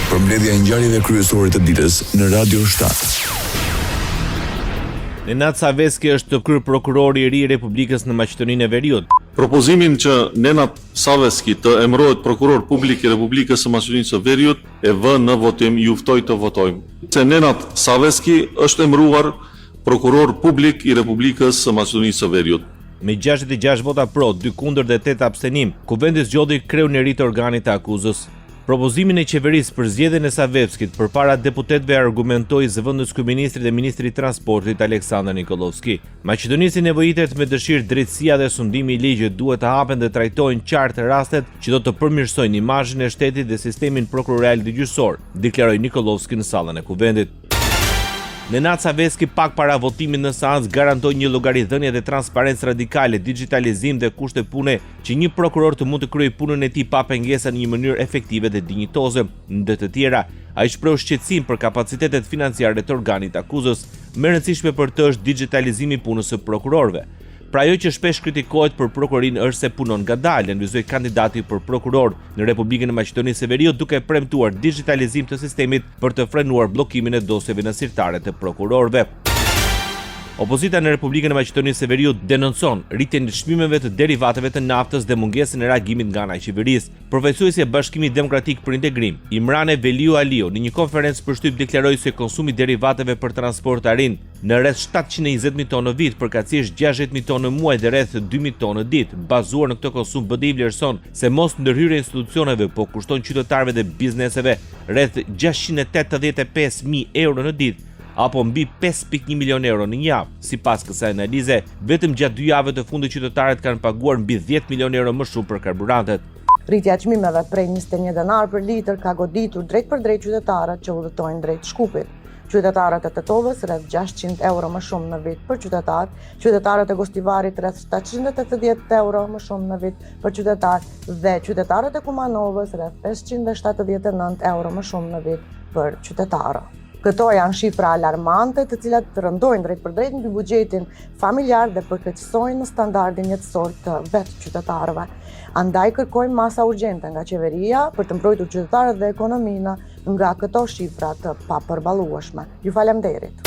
Përmbledhja e ngjarjeve kryesore të ditës në Radio 7. Nenad Saveski është kryeprokurori i ri i Republikës në Maqedoninë e Veriut. Propozimin që Nenad Saveski të emërohet prokuror publik i Republikës së Maqedonisë së Veriut e vë në votim, ju ftoj të votojmë. Se Nenad Saveski është emëruar prokuror publik i Republikës së Maqedonisë së Veriut. Me 66 vota pro, 2 kundër dhe 8 abstenim, kuvendi zgjodhi kreun e ri të organit të akuzës. Propozimin e qeverisë për zgjedhjen e Saveskit përpara deputetëve argumentoi zëvendës kryeministri dhe ministri i transportit Aleksandar Nikolovski. Maqedonisi nevojitet me dëshirë drejtësia dhe sundimi i ligjit duhet të hapen dhe trajtojnë qartë rastet që do të përmirësojnë imazhin e shtetit dhe sistemin prokurorial dhe gjyqësor, deklaroi Nikolovski në sallën e kuvendit. Nenad Saveski pak para votimit në seancë garantoi një llogaridhënie dhe transparencë radikale, digitalizim dhe kushte pune që një prokuror të mund të kryejë punën e tij pa pengesa në një mënyrë efektive dhe dinjitoze. Ndër të tjera, ai shpreu shqetësim për kapacitetet financiare të organit të akuzës. Më e rëndësishme për të është digitalizimi i punës së prokurorëve. Pra ajo që shpesh kritikohet për prokurorin është se punon ngadalë, lëvizoi kandidati për prokuror në Republikën e Maqedonisë së Veriut duke premtuar digitalizim të sistemit për të frenuar bllokimin e dosjeve nënsirtare të prokurorëve. Opozita në Republikën e Maqedonisë së Veriut denoncon rritjen e çmimeve të derivateve të naftës dhe mungesën e reagimit nga ana e qeverisë. Përfaqësuesi i Bashkimit Demokratik për Integrim, Imrane Veliu Aliu, në një konferencë përshtyp deklaroi se konsumi i derivateve për transportarin në rreth 720.000 tonë në vit, përkatësisht 60.000 tonë në muaj dhe rreth 2.000 tonë në ditë. Bazuar në këtë konsum, BDI vlerëson se mos ndërhyrja e institucioneve po kushton qytetarëve dhe bizneseve rreth 685.000 euro në ditë, apo mbi 5.1 milion euro në një javë. Sipas kësaj analize, vetëm gjatë 2 javëve të fundit qytetarët kanë paguar mbi 10 milion euro më shumë për karburantet. Rritja e çmimeve prej 21 denar për litër ka goditur drejt për drejt qytetarët që udhëtojnë drejt Shkupit. Qytetarët e Tetovës rreth 600 euro më shumë në vit për qytetar, qytetarët e Gostivarit rreth 780 euro më shumë në vit për qytetar dhe qytetarët e Kumanovës rreth 579 euro më shumë në vit për qytetarë. Këto janë shifra alarmante të cilat rëndojnë drejt për drejt mbi buxhetin familjar dhe përkeqësojnë në standardin jetësor të vetë qytetarëve. Andaj kërkojmë masa urgjente nga qeveria për të mbrojtur qytetarët dhe ekonominë nga këto shifra të papërballueshme. Ju falemnderit.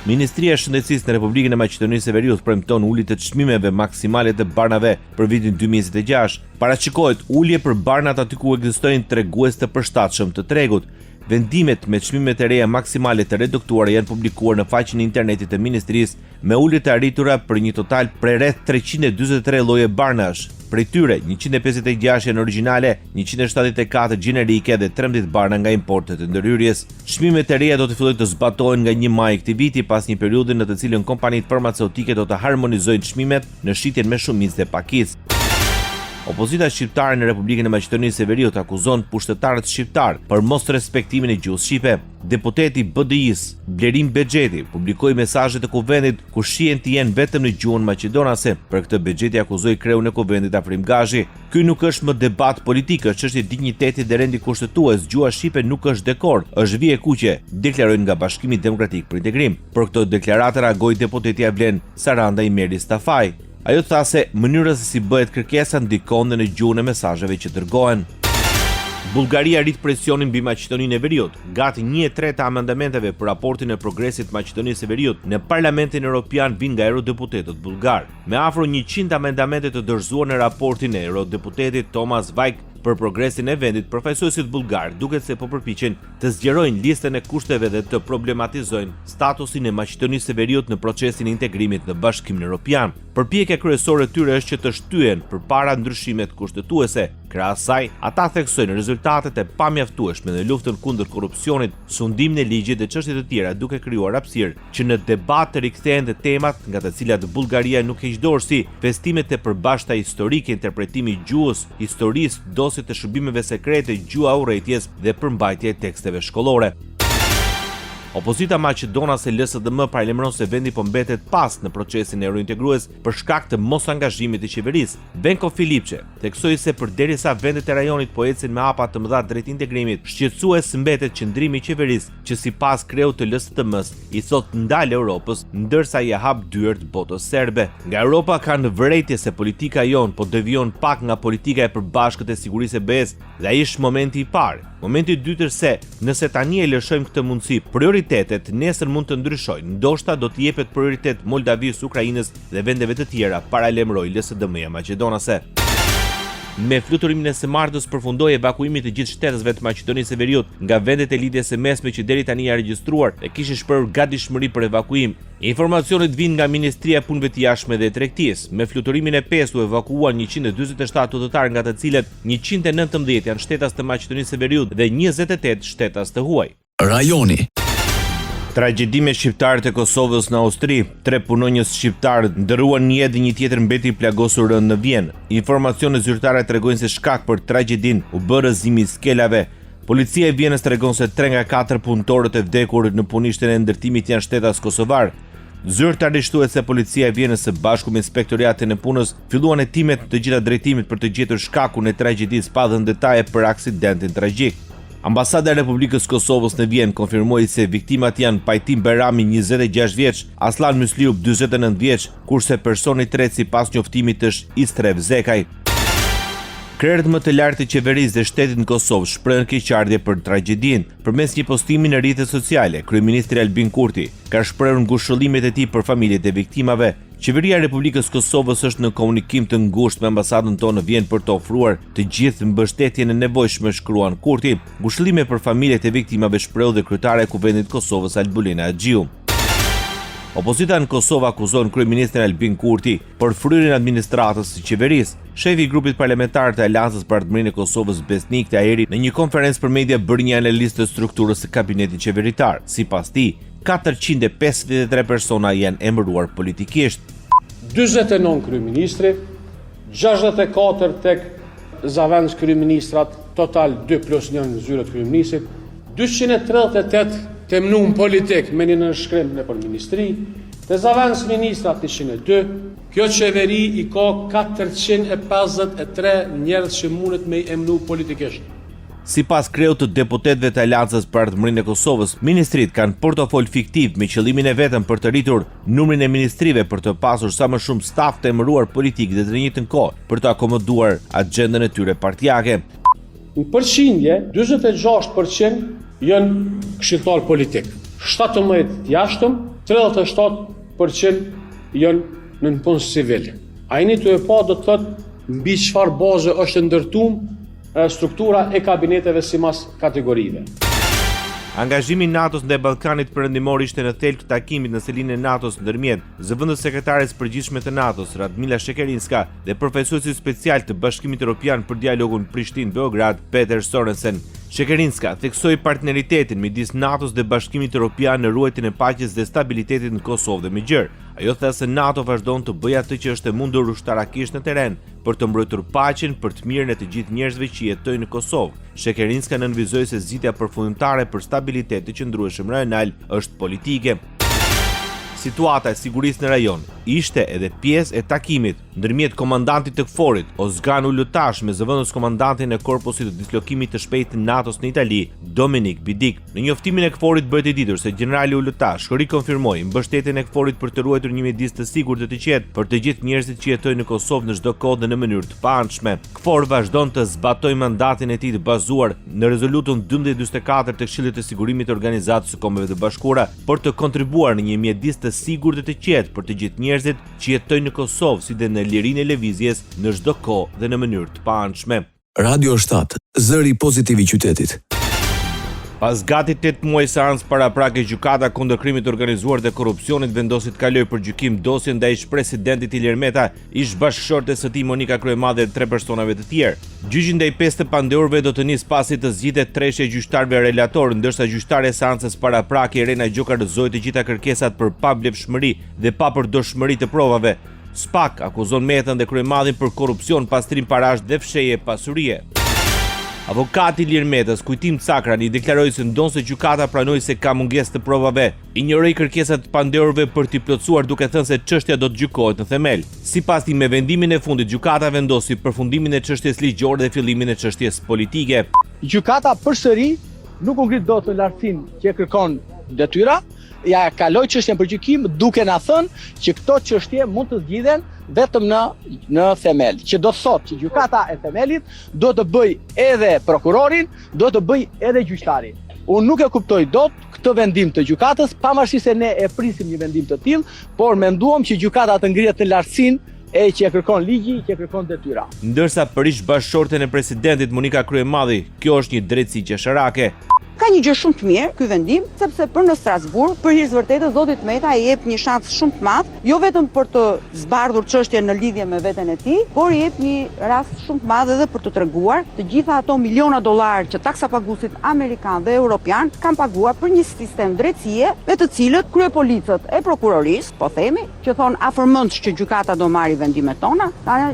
Ministria e Shëndetësisë në Republikën e Maqedonisë së Veriut premton ulje të çmimeve maksimale të barnave për vitin 2026. Paraqikohet ulje për barnat aty ku ekzistojnë tregues të përshtatshëm të tregut. Vendimet me çmimet e reja maksimale të reduktuara janë publikuar në faqen e internetit të Ministrisë me ulje të arritura për një total prej rreth 343 lloje barnash. Prej tyre, 156 janë origjinale, 174 gjenerike dhe 13 barna nga importet të ndërhyrjes. Çmimet e reja do të fillojnë të zbatohen nga 1 maj këtij viti pas një periudhe në të cilën kompanitë farmaceutike do të harmonizojnë çmimet në shitjen me shumicë dhe pakicë. Opozita shqiptare në Republikën e Maqedonisë së Veriut akuzon pushtetarët shqiptar për mos respektimin e gjuhës shqipe. Deputeti BDI-s, Blerim Bexheti, publikoi mesazhe të kuvendit ku shihen të jenë vetëm në gjuhën maqedonase. Për këtë Bexheti akuzoi kreun e kuvendit Afrim Gazhi. Ky nuk është më debat politik, është çështje dinjiteti dhe rendi kushtetues. Gjuha shqipe nuk është dekor, është vije kuqe, deklarojnë nga Bashkimi Demokratik për Integrim. Për këtë deklaratë reagoi deputeti Avlen Saranda Imeri Stafaj. Ajo tha se mënyra se si bëhet kërkesa ndikon në gjuhën e mesazheve që dërgohen. Bullgaria rrit presionin mbi Maqedoninë e Veriut. Gati 1/3 të amendamenteve për raportin e progresit të Maqedonisë së Veriut në Parlamentin Evropian vijnë nga eurodeputetët bullgar. Me afro 100 amendamente të dorëzuar në raportin e eurodeputetit Thomas Vajk për progresin e vendit, përfaqësuesit bullgar duket se po përpiqen të zgjerojnë listën e kushteve dhe të problematizojnë statusin e Maqedonisë së Veriut në procesin e integrimit në Bashkimin Evropian. Përpjekja kryesore e tyre është që të shtyhen përpara ndryshimet kushtetuese. Krahas saj, ata theksojnë rezultatet e pamjaftueshme në luftën kundër korrupsionit, sundimin e ligjit dhe çështje të tjera, duke krijuar hapësirë që në debat të rikthehen dhe temat nga të cilat Bullgaria nuk heq dorë, si festimet e përbashkëta historike, interpretimi i gjuhës, historisë, dosjet të shërbimeve sekrete, gjuha urrëties dhe përmbajtja e teksteve shkollore. Opozita maqedonase LSDM paralajmëron se vendi po mbetet pas në procesin eurointegrues për shkak të mos angazhimit të qeverisë. Venko Filipçe theksoi se përderisa vendet e rajonit po ecin me hapa të mëdha drejt integrimit, shqetësues mbetet qëndrimi i qeverisë që sipas kreut të LSDM-s i thot ndal Europës, ndërsa i hap dyert botës serbe. Nga Europa ka në vërejtje se politika jon po devion pak nga politika e përbashkët e sigurisë e BE-s dhe ai është momenti i parë. Momenti i dytë se nëse tani e lëshojmë këtë mundësi, prioritetet nesër mund të ndryshojnë. Ndoshta do të jepet prioritet Moldavisë, Ukrainës dhe vendeve të tjera, paralajmëroi LSDM-ja maqedonase. Me fluturimin e së martës përfundoi evakuimi të gjithë shtetësve të Maqedonisë së Veriut nga vendet e lidhjes së mesme që deri tani janë regjistruar dhe kishin shprehur gatishmëri për evakuim. Informacionet vijnë nga Ministria e Punëve të Jashtme dhe Tregtisë. Me fluturimin e 5 u evakuuan 147 udhëtarë, nga të cilët 119 janë shtetas të Maqedonisë së Veriut dhe 28 shtetas të huaj. Rajoni. Tragjedi me shqiptarët e Kosovës në Austri. 3 punonjës shqiptarë ndërruan një jetë dhe një tjetër mbeti plagosur rënë në Vjenë. Informacionet zyrtare tregojnë se shkak për tragjedinë u bë rrëzimi i skelave. Policia e Vjenës tregon se 3 nga 4 punëtorët e vdekur në punishten e ndërtimit janë shtetas kosovar. Zyrtarisht thuhet se policia e Vjenës së bashku me inspektoriatin e punës filluan hetimet të gjitha drejtimit për të gjetur shkakun e tragjedisë pa dhënë detaje për aksidentin tragjik. Ambasada e Republikës Kosovës në Vjenë konfirmoi se viktimat janë Pajtim Berami 26 vjeç, Aslan Mysliup 49 vjeç, kurse personi i tretë sipas njoftimit është Istrev Zekaj. Krerët më të lartë të qeverisë dhe shtetit në Kosovë shprehën keqardhje për tragjedinë. Përmes një postimi në rrjetet sociale, kryeministri Albin Kurti ka shprehur ngushëllimet e tij për familjet e viktimave. Qeveria e Republikës Kosovës është në komunikim të ngushtë me ambasadën tonë në Vjenë për të ofruar të gjithë mbështetjen e nevojshme, shkruan Kurti. Ngushëllime për familjet e viktimave shpreu dhe kryetare e Kuvendit të Kosovës Albulina Xhiu. Opozita në Kosovë akuzon kryeministrin Albin Kurti për fryrjen e administratës së qeverisë. Shefi i grupit parlamentar të Aleancës për Ardhmërinë e Kosovës Besnik Tahiri në një konferencë për media bëri një analizë të strukturës së kabinetit qeveritar. Sipas tij, 453 persona janë emëruar politikisht. 49 kryeministri, 64 tek zavendës kryeministrat, total 2 plus 1 në zyrët kryeministrit, 238 të mnuar politik me një nënshkrim në për ministri, të zavendës ministrat 102. Kjo qeveri i ka 453 njerëz që mundet me i emnu politikisht. Sipas kreut të deputetëve të Aleancës për Ardhmërinë e Kosovës, ministrit kanë portofol fiktiv me qëllimin e vetëm për të rritur numrin e ministrive për të pasur sa më shumë staf të emëruar politik dhe të njëjtën kohë për të akomoduar agjendën e tyre partijake. Në përqindje, 46% janë këshilltar politik, 17% jashtëm, 37% janë në punë civile. Ai të e pa do të thotë mbi çfarë baze është ndërtuar struktura e kabineteve sipas kategorive. Angazhimi i NATO-s ndaj Ballkanit Perëndimor ishte në thelb të takimit në selinë e NATO-s ndërmjet zëvendës sekretare përgjithshme të NATO-s Radmila Shekerinska dhe profesuesi special të Bashkimit Evropian për dialogun Prishtinë-Beograd Peter Sorensen. Shekerinska theksoi partneritetin midis NATO-s dhe Bashkimit Evropian në ruajtjen e paqes dhe stabilitetit në Kosovë dhe Mexhir. Ajo tha se NATO vazhdon të bëjë atë që është e mundur ushtarakisht në terren për të mbrojtur paqen për të mirën e të gjithë njerëzve që jetojnë në Kosovë. Shekerinska nënvizoi se zgjidhja përfundimtare për stabilitet të qëndrueshëm rajonal është politike. Situata e sigurisë në rajon ishte edhe pjesë e takimit ndërmjet komandantit të KFOR-it Ozgan Ulutash me zëvendës komandantin e korpusit të dislokimit të shpejtë të NATO-s në Itali, Dominik Bidik. Në njoftimin e KFOR-it bëhet e ditur se generali Ulutash rikonfirmoi mbështetjen e KFOR-it për të ruajtur një midis të sigurt dhe të qetë për të gjithë njerëzit që jetojnë në Kosovë në çdo kohë dhe në mënyrë të paanshme. KFOR vazhdon të zbatojë mandatin e tij të bazuar në rezolutën 1244 të Këshillit të Sigurimit të Organizatës së Kombeve të Bashkuara për të kontribuar në një mjedis të sigurt dhe të qetë për të gjithë njerëzit që jetojnë në Kosovë, si dhe në lirinë e lëvizjes në çdo kohë dhe në mënyrë të paanshme. Radio 7, zëri pozitiv i qytetit. Pas gati 8 muaj seancë paraprake, gjykata kundër krimit të organizuar dhe korrupsionit vendosi të kalojë për gjykim dosjen ndaj ish-presidentit Ilir Meta, ish-bashkëshortes së tij Monika Kryemadhe dhe 3 personave të tjerë. Gjyqi ndaj 5 të pandeurve do të nisë pasi të zgjidhet treshja e gjyqtarëve relator, ndërsa gjyqtarja e seancës paraprake Irena Gjoka rrëzoi të gjitha kërkesat për pavlefshmëri dhe papërdorshmëri të provave. SPAK akuzon Metën dhe Kryemadhin për korrupsion, pastrim parash dhe fshehje pasurie. Avokati Ilir Metës, Kujtim Cakrani, deklaroi se ndonse gjykata pranoi se ka mungesë të provave, injoroi kërkesat e pandehurve për t'i plotësuar duke thënë se çështja do të gjykohet në themel. Sipas tij, me vendimin e fundit gjykata vendosi përfundimin e çështjes ligjore dhe fillimin e çështjes politike. Gjykata përsëri nuk u ngrit dot në lartësinë që kërkon detyra, ja kaloi çështjen për gjykim duke na thënë që këto çështje mund të zgjidhen vetëm në themel, që do thotë që gjykata e themelit do të bëj edhe prokurorin, do të bëj edhe gjyqtarin. Unë nuk e kuptoj dot këtë vendim të gjykatës, pavarësisht se ne e prisim një vendim të tillë, por menduam që gjykata të ngrihet në lartësinë e që e kërkon ligji, që e kërkon detyra. Ndërsa për ish bashkëshorten e presidentit Monika Kryemadhi, kjo është një drejtësi qesharake. Ka një gjë shumë të mirë ky vendim, sepse për në Strasburg, për hir të vërtetës, zoti Meta i jep një shans shumë të madh, jo vetëm për të zbardhur çështjen në lidhje me veten e tij, por i jep një rast shumë të madh edhe për të treguar të gjitha ato miliona dollar që taksapaguesit amerikan dhe europian kanë paguar për një sistem drejtësie, me të cilët kryepolicët e prokurorisë, po themi, që thon afërmendsh që gjykata do marrë vendimet tona,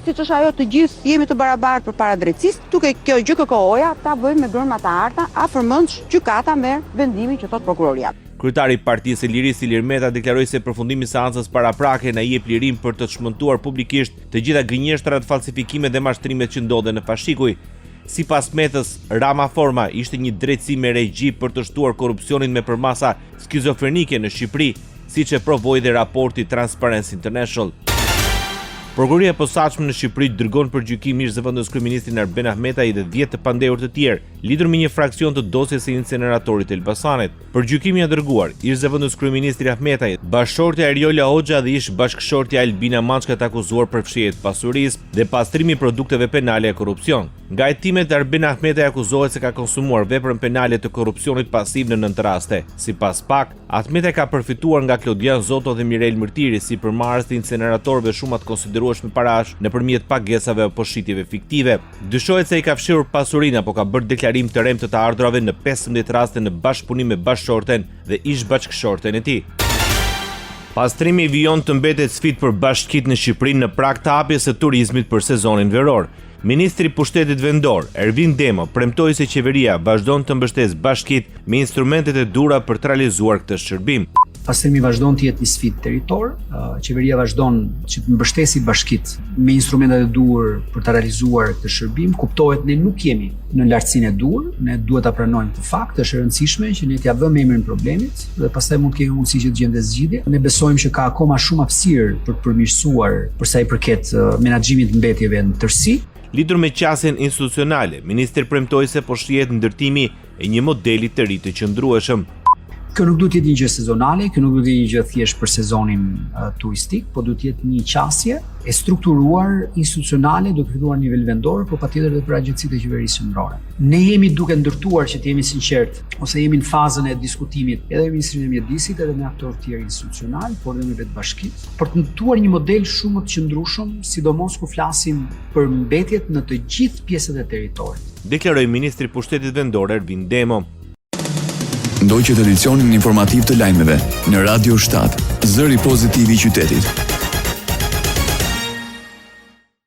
siç është ajo të gjithë jemi të barabartë përpara drejtësisë, duke kjo gjë kërkoja ta bëjmë me gërma të harta, afërmendsh gjykata merr vendimin që thot prokuroria. Kryetari i Partisë së Lirisë Ilir Meta deklaroi se përfundimi i seancës paraprake na jep lirim për të çmentuar publikisht të gjitha gënjeshtrat, falsifikimet dhe mashtrimet që ndodhen në Pashikuj. Sipas Metës, Rama Forma ishte një drejtësi me regji për të shtuar korrupsionin me përmasa skizofrenike në Shqipëri, siç e provoi dhe raporti Transparency International. Prokuroria e posaçme në Shqipëri dërgon për gjykim ish zëvendës kryeministrin Arben Ahmetaj dhe 10 të pandehur të tjerë, lidhur me një fraksion të dosjes së inceneratorit të Elbasanit. Për gjykimin e dërguar, ish zëvendës kryeministri Ahmetaj, bashkëshortja Eriola Hoxha dhe ish bashkëshortja Albina Mançka të akuzuar për fshirje të pasurisë dhe pastrimi i produkteve penale e korrupsion. Nga hetimet, Arben Ahmetaj akuzohet se ka konsumuar veprën penale të korrupsionit pasiv në 9 raste. Sipas PAK, Ahmetaj ka përfituar nga Klodian Zoto dhe Mirel Mërtiri si përmarrës të inceneratorëve shumë të konsiderueshme parash nëpërmjet pagesave apo shitjeve fiktive. Dyshohet se i ka fshirur pasurinë apo ka bërë deklarim të rem të ardhurave në 15 raste në bashkëpunim me bashkëshorten dhe ish bashkëshorten e tij. Pastrimi i vijon të mbetet sfidë për bashkitë në Shqipëri në prag të hapjes së turizmit për sezonin veror. Ministri i Pushtetit Vendor, Ervin Demo, premtoi se qeveria vazhdon të mbështesë bashkitë me instrumentet e duhura për të realizuar këtë shërbim. Pastrimi vazhdon të jetë një sfidë territor, qeveria vazhdon që të mbështesi bashkitë me instrumentet e duhur për të realizuar këtë shërbim. Kuptohet ne nuk jemi në lartësinë e duhur, ne duhet ta pranojmë këtë fakt, është e rëndësishme që ne t'ia vëmë emrin problemit dhe pastaj mund të kemi mundësi që të gjendë zgjidhje. Ne besojmë që ka akoma shumë hapësirë për të përmirësuar për sa i përket menaxhimit të mbetjeve në tërësi. Lidhur me qasjen institucionale, ministri premtoi se po shihet ndërtimi e një modeli të ri të qëndrueshëm. Kjo nuk duhet të jetë një gjë sezonale, kjo nuk duhet të jetë një gjë thjesht për sezonin turistik, por duhet të jetë një qasje e strukturuar institucionale, duke filluar në nivel vendor, por patjetër edhe për agjencitë e qeverisë qendrore. Ne jemi duke ndërtuar, që të jemi sinqert, ose jemi në fazën e diskutimit edhe me Ministrinë e Mjedisit, edhe me aktorë të tjerë institucional, por edhe me vetë bashkitë, për të ndërtuar një model shumë të qëndrueshëm, sidomos ku flasim për mbetjet në të gjithë pjesët e territorit. Deklaroi ministri i Pushtetit Vendor Ervin Demo. Ndoqët edicionin informativ të lajmeve në Radio 7, zëri pozitiv i qytetit.